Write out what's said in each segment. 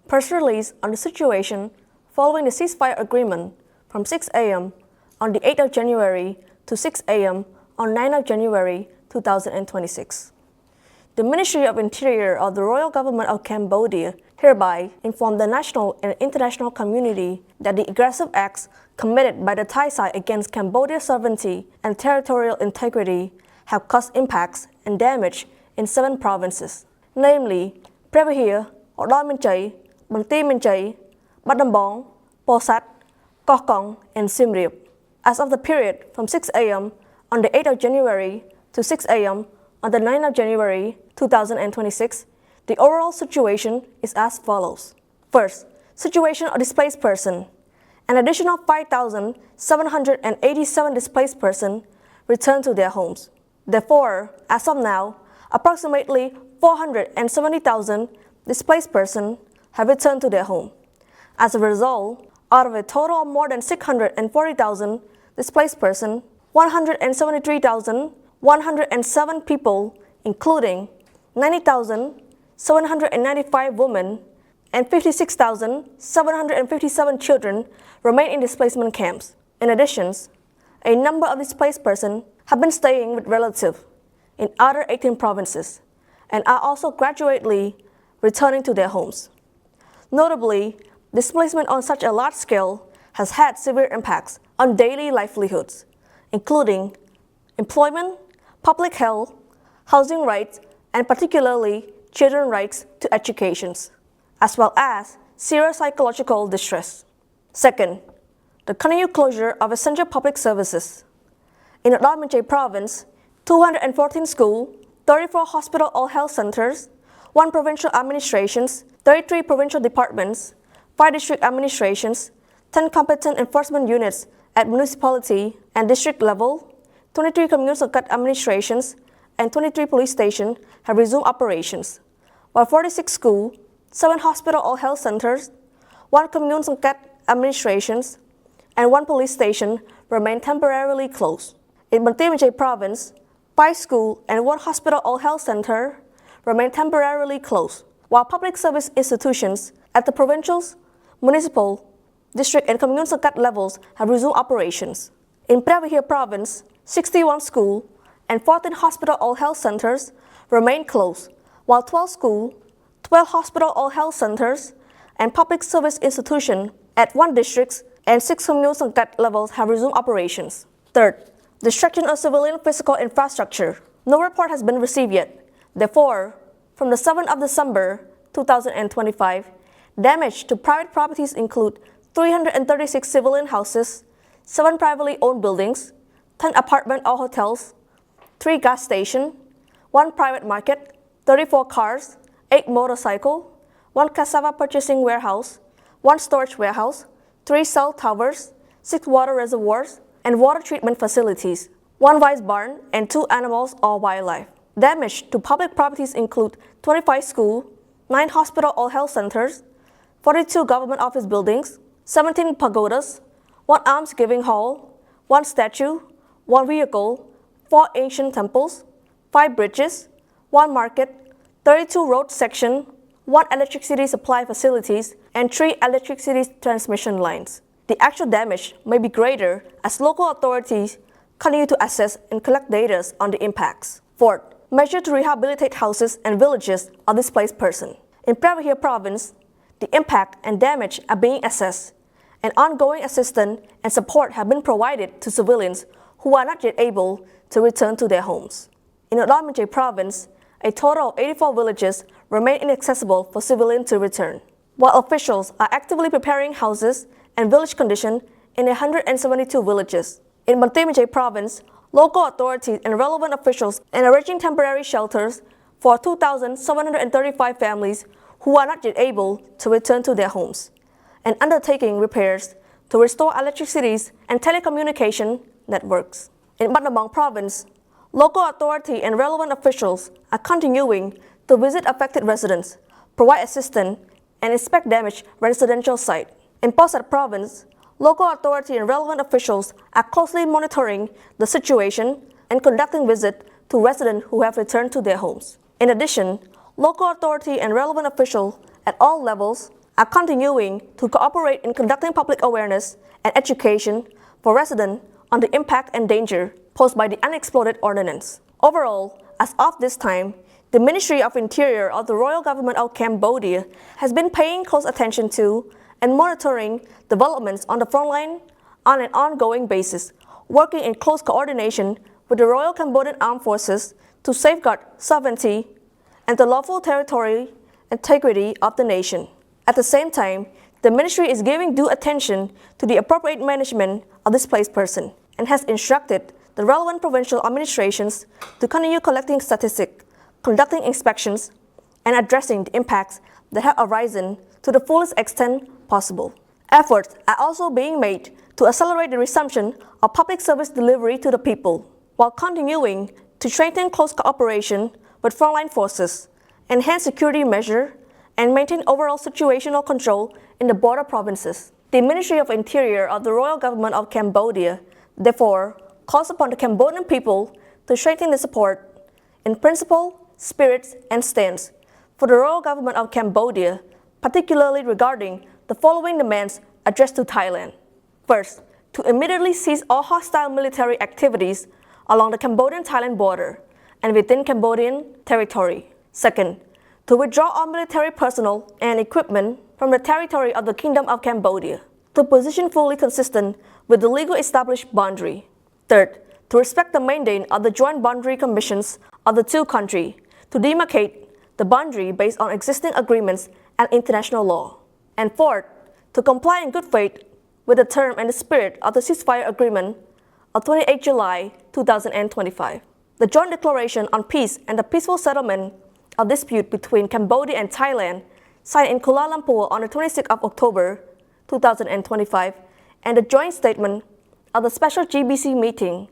Press release on the situation following the ceasefire agreement from 6 a.m. on the 8th of January to 6 a.m. on 9th of January 2026. The Ministry of Interior of the Royal Government of Cambodia hereby informed the national and international community that the aggressive acts committed by the Thai side against Cambodia's sovereignty and territorial integrity have caused impacts and damage in 7 provinces, namely Prevahir, Odoi Menchay, Banti Menchay, Badambong, Posat, Koh Kong, and Siem Reap. As of the period from 6 a.m. on the 8th of January to 6 a.m. on the 9th of January 2026, the overall situation is as follows. First, situation of displaced person. An additional 5,787 displaced persons returned to their homes. Therefore, as of now, approximately 470,000 displaced persons have returned to their home. As a result, out of a total of more than 640,000 displaced persons, 173,107 people, including 90,795 women and 56,757 children, remain in displacement camps. In addition, a number of displaced persons have been staying with relatives in other 18 provinces and are also gradually returning to their homes. Notably, displacement on such a large scale has had severe impacts on daily livelihoods, including employment, public health, housing rights, and particularly children's rights to education, as well as serious psychological distress. Second, the continued closure of essential public services. In Odoi Menchay Province, 214 schools, 34 hospital or health centers, 1 provincial administrations, 33 provincial departments, 5 district administrations, 10 competent enforcement units at municipality and district level, 23 communal administrations, and 23 police stations have resumed operations, while 46 schools, 7 hospital or health centers, 1 communal administrations, and 1 police station remain temporarily closed. In Banti Menchay Province, 5 schools and 1 hospital or health center remain temporarily closed, while public service institutions at the provincial, municipal, district, and communal levels have resumed operations. In Prevahir Province, 61 schools and 14 hospital or health centers remain closed, while 12 schools, 12 hospital or health centers, and public service institutions at 1 district and 6 communal levels have resumed operations. Third, destruction of civilian physical infrastructure. No report has been received yet. Therefore, from the 7th of December 2025, damage to private properties include 336 civilian houses, 7 privately owned buildings, 10 apartments or hotels, 3 gas stations, 1 private market, 34 cars, 8 motorcycles, 1 cassava purchasing warehouse, 1 storage warehouse, 3 cell towers, 6 water reservoirs, and water treatment facilities, 1 rice barn, and 2 animals or wildlife. Damage to public properties include 25 schools, 9 hospital or health centers, 42 government office buildings, 17 pagodas, 1 alms-giving hall, 1 statue, 1 vehicle, 4 ancient temples, 5 bridges, 1 market, 32 road sections, 1 electricity supply facilities, and 3 electricity transmission lines. The actual damage may be greater as local authorities continue to assess and collect data on the impacts. Fourth, measure to rehabilitate houses and villages of displaced persons. In Prevahir Province, the impact and damage are being assessed, and ongoing assistance and support have been provided to civilians who are not yet able to return to their homes. In Odoi Menchay Province, a total of 84 villages remain inaccessible for civilians to return, while officials are actively preparing houses and village conditions in 172 villages. In Banti Menchay Province, local authorities and relevant officials are arranging temporary shelters for 2,735 families who are not yet able to return to their homes, and undertaking repairs to restore electricity and telecommunication networks. In Badambong Province, local authority and relevant officials are continuing to visit affected residents, provide assistance, and inspect damaged residential sites. In Posat Province, local authority and relevant officials are closely monitoring the situation and conducting visits to residents who have returned to their homes. In addition, local authority and relevant officials at all levels are continuing to cooperate in conducting public awareness and education for residents on the impact and danger posed by the unexploded ordnance. Overall, as of this time, the Ministry of Interior of the Royal Government of Cambodia has been paying close attention to and monitoring developments on the front line on an ongoing basis, working in close coordination with the Royal Cambodian Armed Forces to safeguard sovereignty and the lawful territorial integrity of the nation. At the same time, the Ministry is giving due attention to the appropriate management of displaced persons and has instructed the relevant provincial administrations to continue collecting statistics, conducting inspections, and addressing the impacts that have arisen to the fullest extent possible. Efforts are also being made to accelerate the resumption of public service delivery to the people, while continuing to strengthen close cooperation with frontline forces, enhance security measures, and maintain overall situational control in the border provinces. The Ministry of Interior of the Royal Government of Cambodia, therefore, calls upon the Cambodian people to strengthen the support in principle, spirit, and stance for the Royal Government of Cambodia, particularly regarding the following demands addressed to Thailand. First, to immediately cease all hostile military activities along the Cambodian-Thailand border and within Cambodian territory. Second, to withdraw all military personnel and equipment from the territory of the Kingdom of Cambodia, to position fully consistent with the legal established boundary. Third, to respect the mandate of the joint boundary commissions of the two countries to demarcate the boundary based on existing agreements and international law. And fourth, to comply in good faith with the term and the spirit of the ceasefire agreement of 28 July 2025. The Joint Declaration on Peace and the Peaceful Settlement of Dispute between Cambodia and Thailand, signed in Kuala Lumpur on the 26th of October 2025, and the Joint Statement of the Special GBC Meeting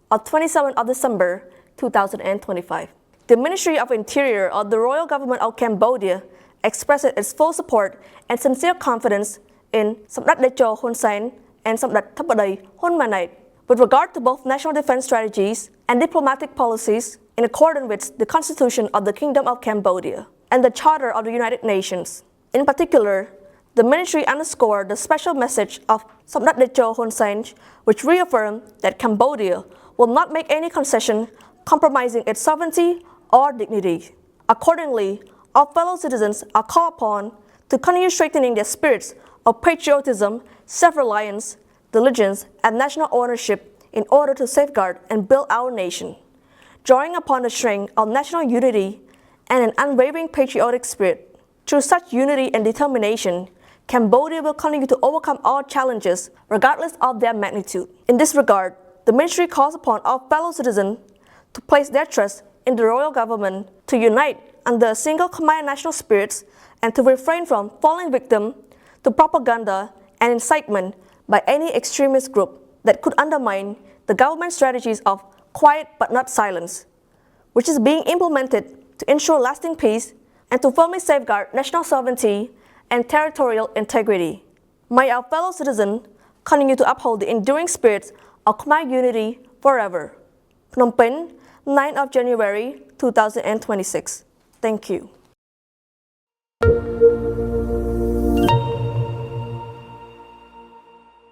of 27th of December 2025. The Ministry of Interior of the Royal Government of Cambodia expresses its full support and sincere confidence in Samdat Decho Hun Sen and Samdat Thapadai Hun Manait with regard to both national defense strategies and diplomatic policies in accordance with the Constitution of the Kingdom of Cambodia and the Charter of the United Nations. In particular, the Ministry underscored the special message of Samdat Decho Hun Sen, which reaffirmed that Cambodia will not make any concession compromising its sovereignty or dignity. Accordingly, all fellow citizens are called upon to continue strengthening their spirits of patriotism, self-reliance, diligence, and national ownership in order to safeguard and build our nation. Drawing upon the strength of national unity and an unwavering patriotic spirit, through such unity and determination, Cambodia will continue to overcome all challenges regardless of their magnitude. In this regard, the Ministry calls upon all fellow citizens to place their trust in the royal government, to unite under a single combined national spirit, and to refrain from falling victim to propaganda and incitement by any extremist group that could undermine the government strategies of quiet but not silence, which is being implemented to ensure lasting peace and to firmly safeguard national sovereignty and territorial integrity. May our fellow citizens continue to uphold the enduring spirit of Khmer unity forever. Phnom Penh, 9th of January 2026. Thank you.